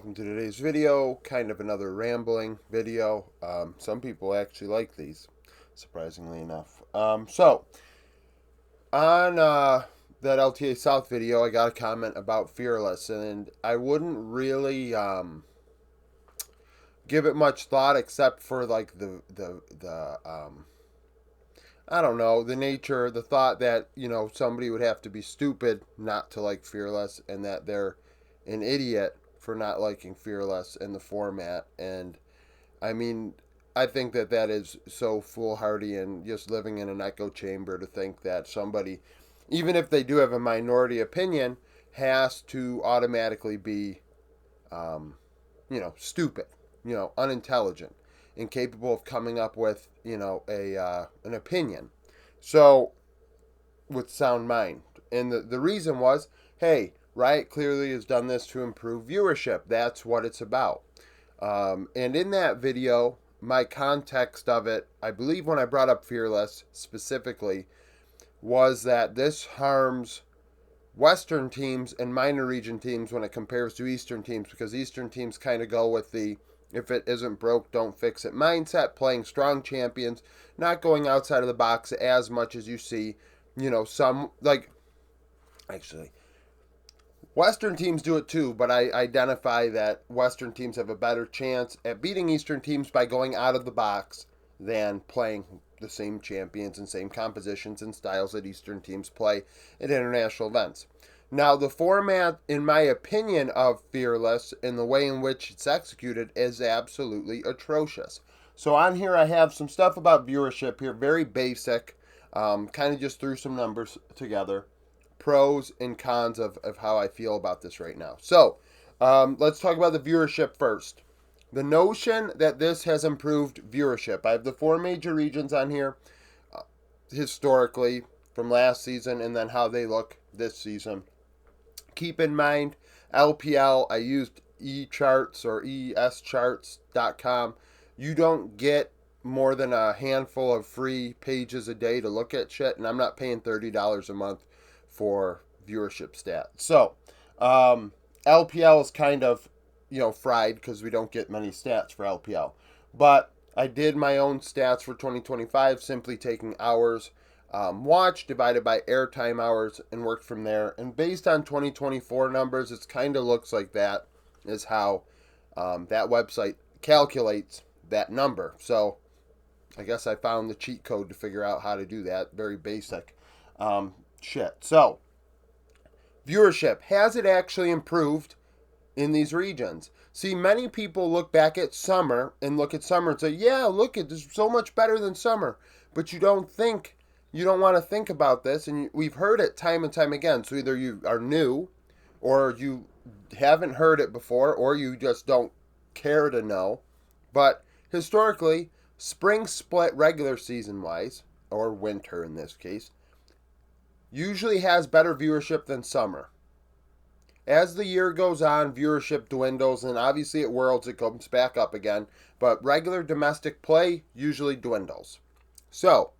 welcome to today's video. Kind of another rambling video. Some people actually like these, surprisingly enough. On that LTA South video, I got a comment about Fearless, and I wouldn't really give it much thought except for like the I don't know, the nature, the thought that, somebody would have to be stupid not to like Fearless, and that they're an idiot for not liking Fearless in the format. And I mean, I think that that is so foolhardy and just living in an echo chamber to think that somebody, even if they do have a minority opinion, has to automatically be, stupid, unintelligent, incapable of coming up with, an opinion. So, with sound mind. And the reason was, hey, Riot clearly has done this to improve viewership. That's what it's about. And in that video, my context of it, I believe when I brought up Fearless specifically, was that this harms Western teams and minor region teams when it compares to Eastern teams, because Eastern teams kind of go with the if it isn't broke, don't fix it mindset, playing strong champions, not going outside of the box as much as you see, some, like, actually, Western teams do it too, but I identify that Western teams have a better chance at beating Eastern teams by going out of the box than playing the same champions and same compositions and styles that Eastern teams play at international events. Now, the format, in my opinion, of Fearless and the way in which it's executed is absolutely atrocious. So on here I have some stuff about viewership here, very basic, kind of just threw some numbers together, pros and cons of how I feel about this right now. So let's talk about the viewership first. The notion that this has improved viewership. I have the four major regions on here, historically, from last season, and then how they look this season. Keep in mind, LPL, I used eCharts or escharts.com. You don't get more than a handful of free pages a day to look at shit, and I'm not paying $30 a month for viewership stats. So, LPL is kind of, fried because we don't get many stats for LPL. But I did my own stats for 2025, simply taking hours watch divided by airtime hours and worked from there. And based on 2024 numbers, it kind of looks like that is how that website calculates that number. So I guess I found the cheat code to figure out how to do that. Very basic shit. So viewership, has it actually improved in these regions? See, many people look back at summer and say, yeah, look, it's so much better than summer. But you don't want to think about this, and we've heard it time and time again. So either you are new, or you haven't heard it before, or you just don't care to know. But historically, spring split regular season wise, or winter in this case, usually has better viewership than summer. As the year goes on, viewership dwindles, and obviously at Worlds it comes back up again, but regular domestic play usually dwindles. So,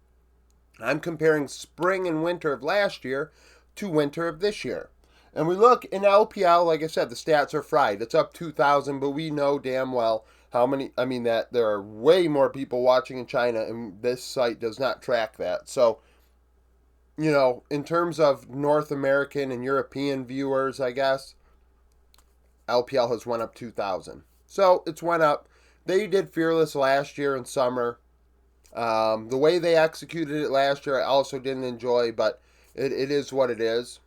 I'm comparing spring and winter of last year to winter of this year. And we look in LPL, like I said, the stats are fried. It's up 2,000, but we know damn well that there are way more people watching in China, and this site does not track that. So, in terms of North American and European viewers, I guess, LPL has went up 2,000. So, it's went up. They did Fearless last year in summer. The way they executed it last year, I also didn't enjoy, but it is what it is.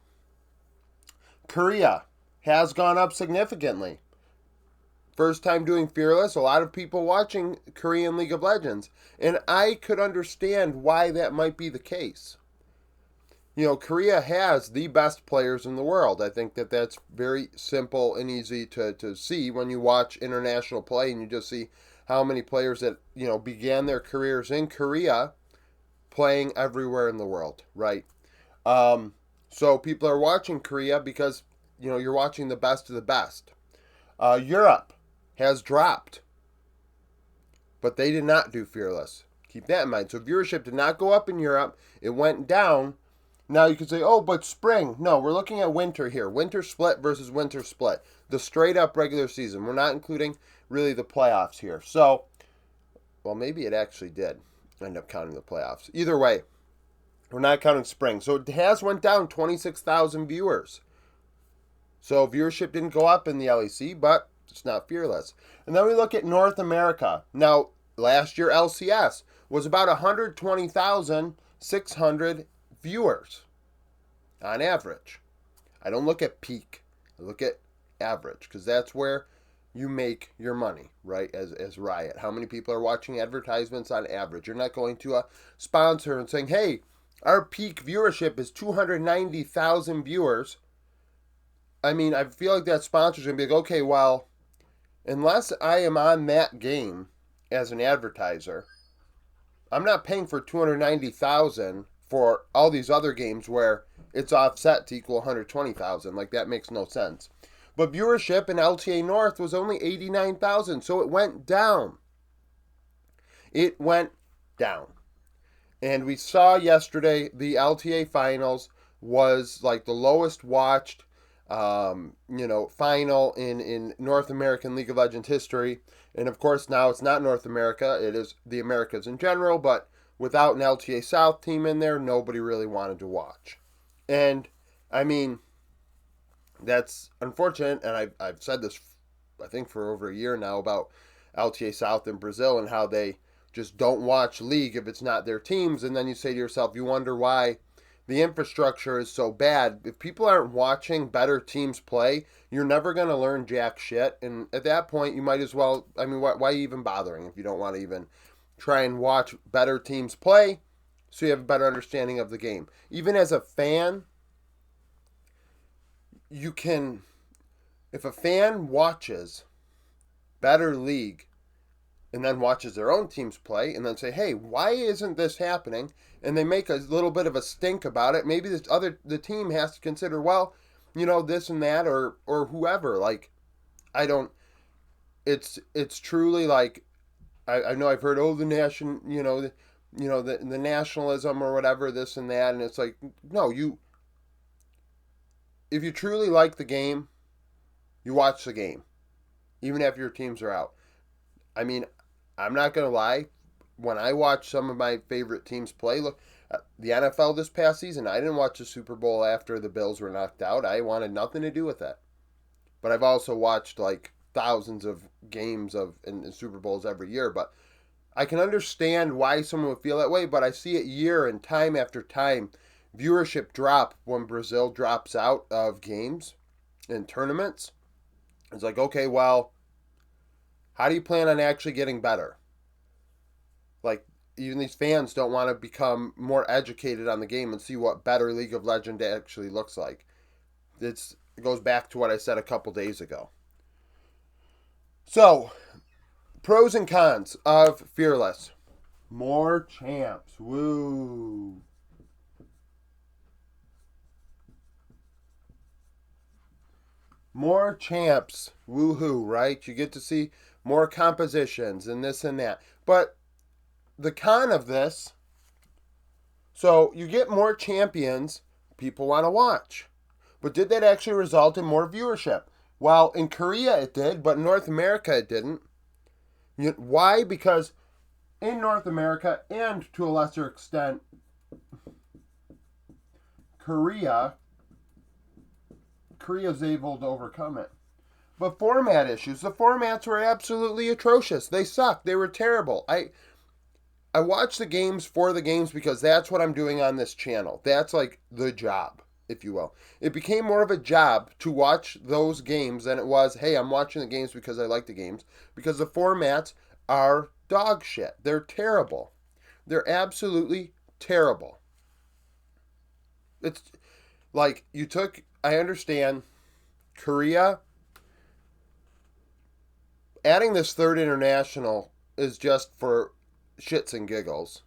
Korea has gone up significantly. First time doing Fearless, a lot of people watching Korean League of Legends, and I could understand why that might be the case. Korea has the best players in the world. I think that that's very simple and easy to see when you watch international play, and you just see how many players that, began their careers in Korea playing everywhere in the world, right? So people are watching Korea because, you're watching the best of the best. Europe has dropped, but they did not do Fearless. Keep that in mind. So viewership did not go up in Europe. It went down. Now you could say, oh, but spring. No, we're looking at winter here. Winter split versus winter split. the straight up regular season. We're not including really the playoffs here. So, well, maybe it actually did end up counting the playoffs. Either way, we're not counting spring. So it has went down 26,000 viewers. So viewership didn't go up in the LEC, but it's not fearless. And then we look at North America. Now, last year LCS was about 120,600 viewers on average. I don't look at peak. I look at average because that's where you make your money, right? As Riot. How many people are watching advertisements on average? You're not going to a sponsor and saying, hey, our peak viewership is 290,000 viewers. I mean, I feel like that sponsor's going to be like, okay, well, unless I am on that game as an advertiser, I'm not paying for 290,000 for all these other games where it's offset to equal 120,000. Like, that makes no sense. But viewership in LTA North was only 89,000, so it went down. It went down. And we saw yesterday the LTA finals was like the lowest watched final in North American League of Legends history. And of course, now it's not North America, it is the Americas in general, but without an LTA South team in there, nobody really wanted to watch. And I mean, that's unfortunate, and I've said this, I think, for over a year now about LTA South in Brazil and how they just don't watch League if it's not their teams. And then you say to yourself, you wonder why the infrastructure is so bad. If people aren't watching better teams play, you're never going to learn jack shit. And at that point, you might as well, I mean, why even bothering if you don't want to even try and watch better teams play so you have a better understanding of the game. Even as a fan, you can, if a fan watches better League and then watches their own teams play and then say, hey, why isn't this happening? And they make a little bit of a stink about it. Maybe the team has to consider, well, this and that or whoever. Like, I don't, it's truly like, I know I've heard, the the nationalism or whatever, this and that. And it's like, no, if you truly like the game, you watch the game, even if your teams are out. I mean, I'm not going to lie. When I watch some of my favorite teams play, look, the NFL this past season, I didn't watch the Super Bowl after the Bills were knocked out. I wanted nothing to do with that. But I've also watched like thousands of games in Super Bowls every year. But I can understand why someone would feel that way. But I see it year and time after time. Viewership drop when Brazil drops out of games and tournaments. It's like, okay, well, how do you plan on actually getting better? Like, even these fans don't want to become more educated on the game and see what better League of Legends actually looks like. It goes back to what I said a couple days ago. So, pros and cons of Fearless. More champs. Woo. More champs. Woohoo, right? You get to see more compositions and this and that. But the con of this, so you get more champions, people want to watch. But did that actually result in more viewership? Well, in Korea it did, but in North America it didn't. Why? Because in North America, and to a lesser extent, Korea's able to overcome it. But format issues. The formats were absolutely atrocious. They sucked. They were terrible. I watch the games for the games because that's what I'm doing on this channel. That's like the job, if you will. It became more of a job to watch those games than it was, hey, I'm watching the games because I like the games. Because the formats are dog shit. They're terrible. They're absolutely terrible. It's like I understand Korea. Adding this third international is just for shits and giggles.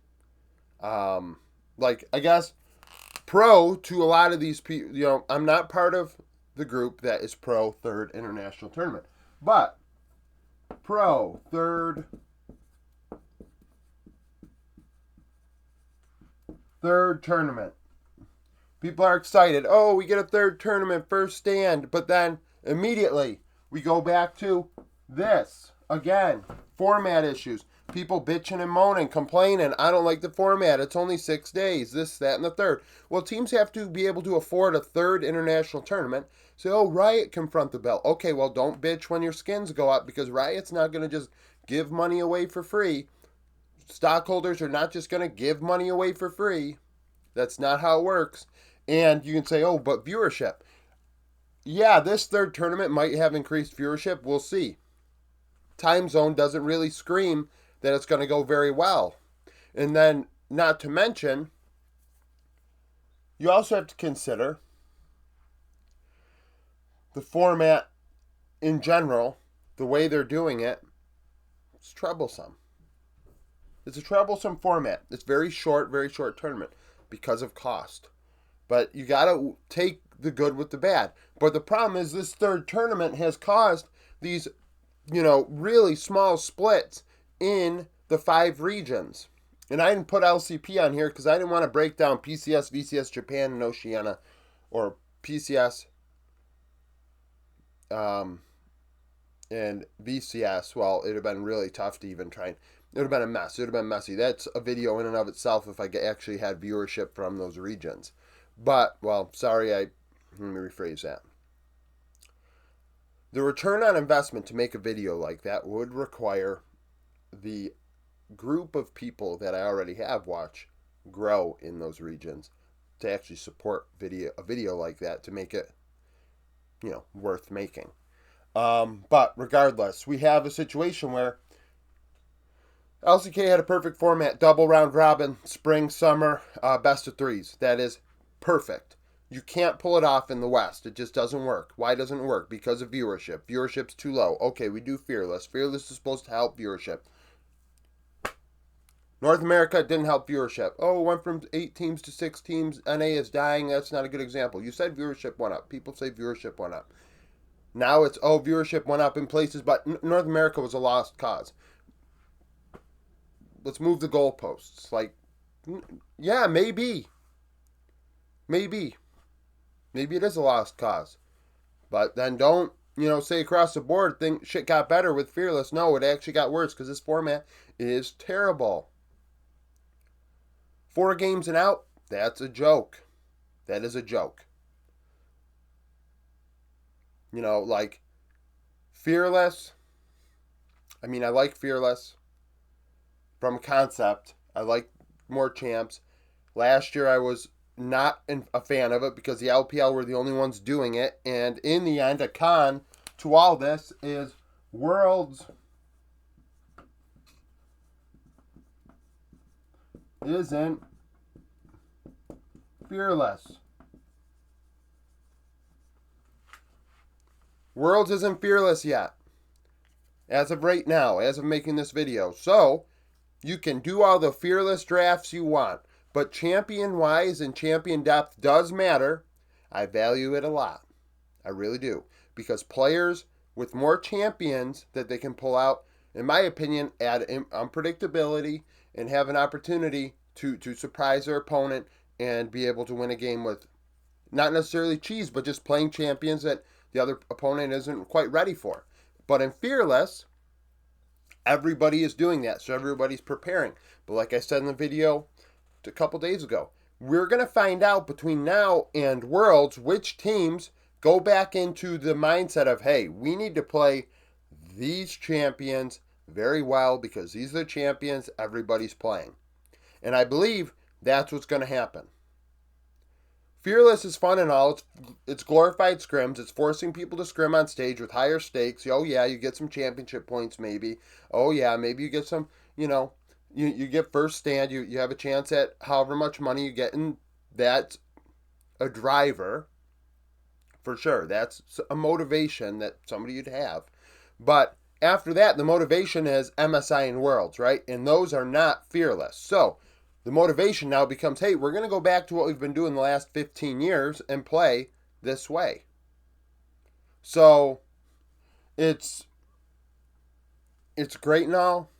I guess pro to a lot of these people, I'm not part of the group that is pro third international tournament, but pro third tournament. People are excited. Oh, we get a third tournament, first stand, but then immediately, We go back to this. Again, format issues. People bitching and moaning, complaining. I don't like the format. It's only 6 days. This, that, and the third. Well, teams have to be able to afford a third international tournament. So, oh, Riot confront the bell. Okay, well, don't bitch when your skins go up because Riot's not going to just give money away for free. Stockholders are not just going to give money away for free. That's not how it works. And you can say, oh, but viewership. Yeah, this third tournament might have increased viewership. We'll see. Time zone doesn't really scream that it's going to go very well. And then, not to mention, you also have to consider the format in general, the way they're doing it. It's troublesome. It's a troublesome format. It's very short tournament because of cost. But you got to take the good with the bad. But the problem is this third tournament has caused these, really small splits in the 5 regions. And I didn't put LCP on here because I didn't want to break down PCS, VCS, Japan, and Oceania, or PCS and VCS. Well, it would have been really tough to even try. It would have been a mess. It would have been messy. That's a video in and of itself if I actually had viewership from those regions. But, well, sorry, let me rephrase that. The return on investment to make a video like that would require the group of people that I already have watch grow in those regions to actually support a video like that to make it, worth making. But regardless, we have a situation where LCK had a perfect format, double round robin, spring, summer, best of 3s. That is perfect. You can't pull it off in the West. It just doesn't work. Why doesn't it work? Because of viewership. Viewership's too low. Okay, we do Fearless. Fearless is supposed to help viewership. North America didn't help viewership. Oh, it went from 8 teams to 6 teams. NA is dying. That's not a good example. You said viewership went up. People say viewership went up. Now it's, viewership went up in places, but North America was a lost cause. Let's move the goalposts. Yeah, maybe. Maybe it is a lost cause. But then don't, say across the board, think shit got better with Fearless. No, it actually got worse because this format is terrible. 4 games and out, that's a joke. That is a joke. Fearless. I like Fearless. From concept, I like more champs. Last year I was not a fan of it because the LPL were the only ones doing it. And in the end, a con to all this is Worlds isn't Fearless. Worlds isn't Fearless yet. As of right now, as of making this video. So, you can do all the Fearless drafts you want. But champion-wise and champion depth does matter. I value it a lot. I really do. Because players with more champions that they can pull out, in my opinion, add unpredictability and have an opportunity to surprise their opponent and be able to win a game with not necessarily cheese, but just playing champions that the other opponent isn't quite ready for. But in Fearless, everybody is doing that. So everybody's preparing. But like I said in the video a couple days ago, we're going to find out between now and Worlds which teams go back into the mindset of, hey, we need to play these champions very well because these are the champions everybody's playing. And I believe that's what's going to happen. Fearless is fun and all. It's glorified scrims. It's forcing people to scrim on stage with higher stakes. Oh, yeah, you get some championship points maybe. Oh, yeah, maybe you get some, you get first stand. You have a chance at however much money you get. And that's a driver for sure. That's a motivation that somebody would have. But after that, the motivation is MSI and Worlds, right? And those are not Fearless. So the motivation now becomes, hey, we're going to go back to what we've been doing the last 15 years and play this way. So it's great and all,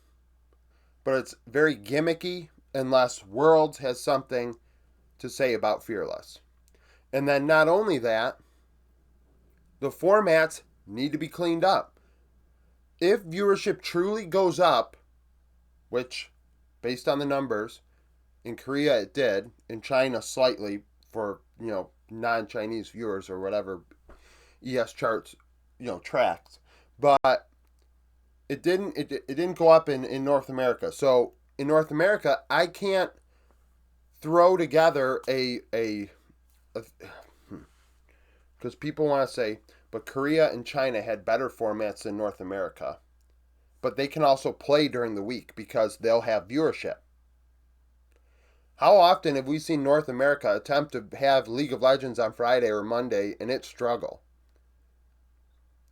but it's very gimmicky unless Worlds has something to say about Fearless. And then not only that, the formats need to be cleaned up. If viewership truly goes up, which, based on the numbers, in Korea it did, in China slightly for, non-Chinese viewers or whatever ES charts, tracks. But it didn't go up in North America. So in North America, I can't throw together because people want to say, but Korea and China had better formats than North America. But they can also play during the week because they'll have viewership. How often have we seen North America attempt to have League of Legends on Friday or Monday and it struggle?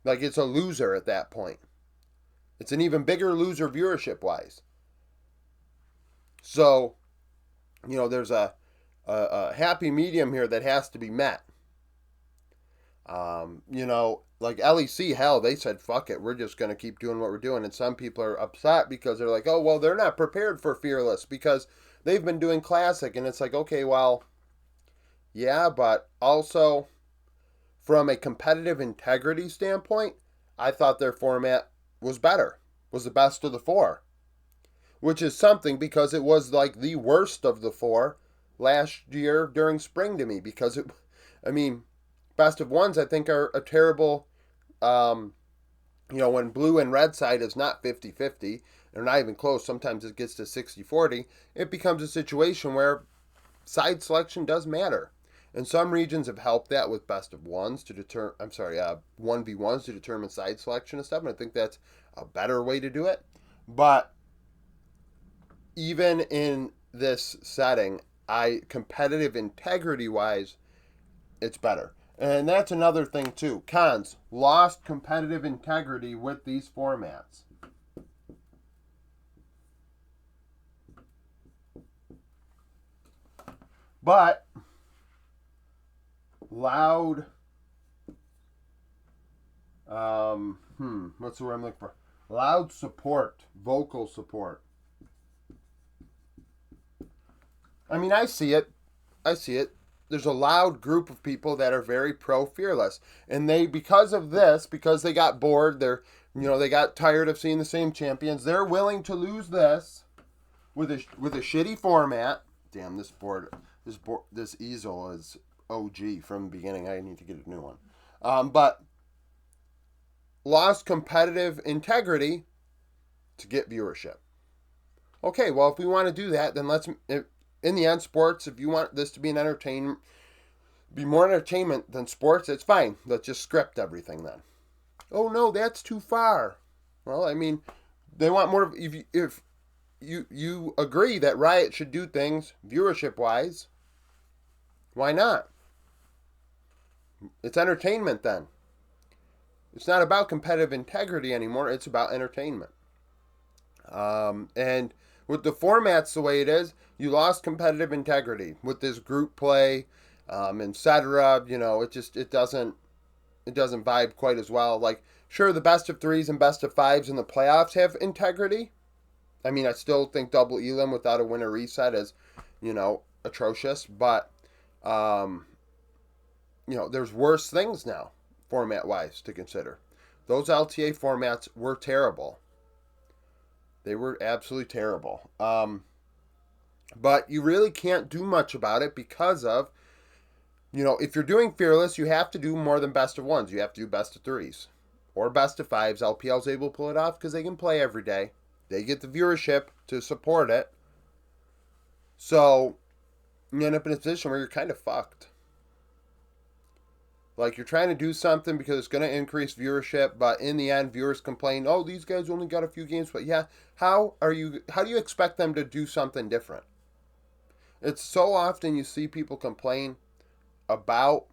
Like, it's a loser at that point. It's an even bigger loser viewership wise. So, there's a happy medium here that has to be met. Like LEC, hell, they said, fuck it, we're just going to keep doing what we're doing. And some people are upset because they're like, oh, well, they're not prepared for Fearless because they've been doing Classic. And it's like, okay, well, yeah, but also from a competitive integrity standpoint, I thought their format was better, was the best of the four. Which is something because it was like the worst of the four last year during spring to me. Because best of ones I think are a terrible, when blue and red side is not 50-50, they're not even close, sometimes it gets to 60-40, it becomes a situation where side selection does matter. And some regions have helped that with best of ones to determine, 1v1s to determine side selection and stuff, and I think that's a better way to do it. But even in this setting, competitive integrity wise, it's better. And that's another thing too. Cons, lost competitive integrity with these formats. But loud, what's the word I'm looking for? Loud support, vocal support. I see it. There's a loud group of people that are very pro Fearless, and because they got bored, they got tired of seeing the same champions. They're willing to lose this with a shitty format. Damn, this easel is OG from the beginning. I need to get a new one. But lost competitive integrity to get viewership. Okay, well, if we want to do that, then in the end, sports, if you want this to be be more entertainment than sports, it's fine. Let's just script everything then. Oh no, that's too far. Well, they want more. If you agree that Riot should do things viewership wise, why not? It's entertainment then. It's not about competitive integrity anymore. It's about entertainment. And with the formats the way it is, you lost competitive integrity with this group play, etc. It doesn't vibe quite as well. Like, sure, the best of threes and best of fives in the playoffs have integrity. I still think double elim without a winner reset is, atrocious. But, there's worse things now, format wise, to consider. Those LTA formats were terrible. They were absolutely terrible. But you really can't do much about it because of, if you're doing Fearless, you have to do more than best of ones. You have to do best of threes or best of fives. LPL's able to pull it off because they can play every day. They get the viewership to support it. So you end up in a position where you're kind of fucked. Like, you're trying to do something because it's going to increase viewership, but in the end, viewers complain, oh, these guys only got a few games. But yeah, how do you expect them to do something different? It's so often you see people complain about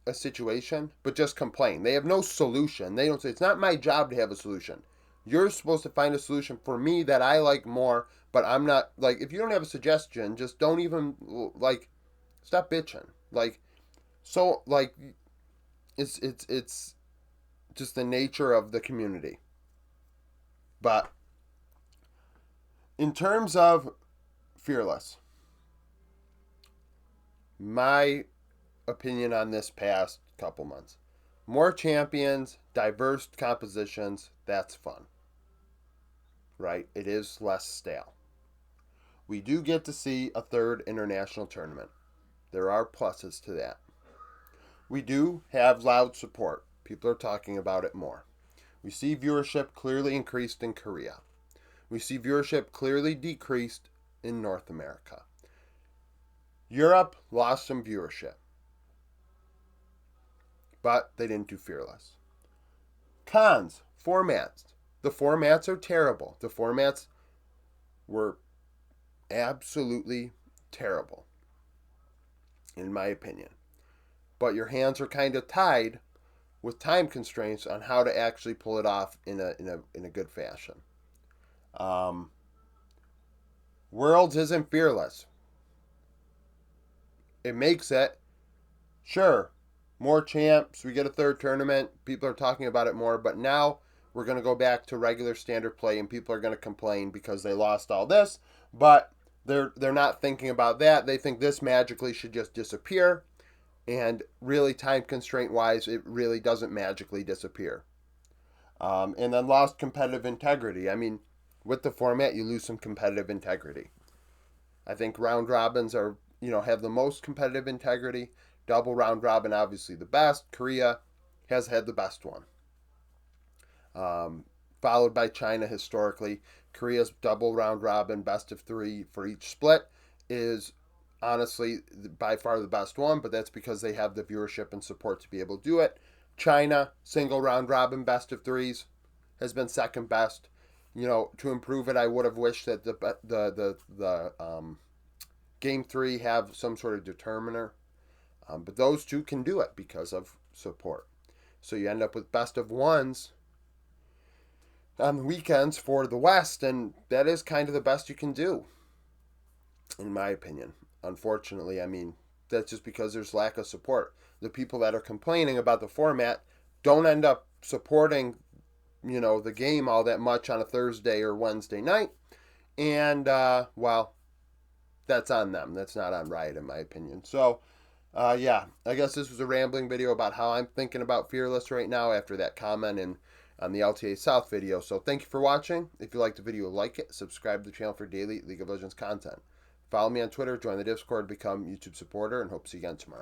a situation, but just complain. They have no solution. They don't say, it's not my job to have a solution. You're supposed to find a solution for me that I like more, but I'm not, like, if you don't have a suggestion, just don't even, like, stop bitching. It's just the nature of the community. But in terms of Fearless, my opinion on this past couple months, more champions, diverse compositions, that's fun. Right? It is less stale. We do get to see a third international tournament. There are pluses to that. We do have loud support. People are talking about it more. We see viewership clearly increased in Korea. We see viewership clearly decreased in North America. Europe lost some viewership, but they didn't do Fearless. Cons, formats. The formats are terrible. The formats were absolutely terrible, in my opinion. But your hands are kind of tied with time constraints on how to actually pull it off in a good fashion. Worlds isn't Fearless. It makes it, sure, more champs. We get a third tournament. People are talking about it more. But now we're going to go back to regular standard play, and people are going to complain because they lost all this. But they're not thinking about that. They think this magically should just disappear. And really, time constraint wise, it really doesn't magically disappear. And then lost competitive integrity. I mean, with the format, you lose some competitive integrity. I think round robins are, have the most competitive integrity. Double round robin, obviously the best. Korea has had the best one. Followed by China historically. Korea's double round robin, best of 3 for each split, is honestly by far the best one, but that's because they have the viewership and support to be able to do it. China, single round robin, best of 3s, has been second best. To improve it, I would have wished that the game 3 have some sort of determiner. But those two can do it because of support. So you end up with best of 1s on the weekends for the West, and that is kind of the best you can do, in my opinion. Unfortunately, I mean, that's just because there's lack of support. The people that are complaining about the format don't end up supporting, the game all that much on a Thursday or Wednesday night. And, well, that's on them. That's not on Riot, in my opinion. So, yeah, I guess this was a rambling video about how I'm thinking about Fearless right now after that comment on the LTA South video. So thank you for watching. If you liked the video, like it. Subscribe to the channel for daily League of Legends content. Follow me on Twitter, join the Discord, become a YouTube supporter, and hope to see you again tomorrow.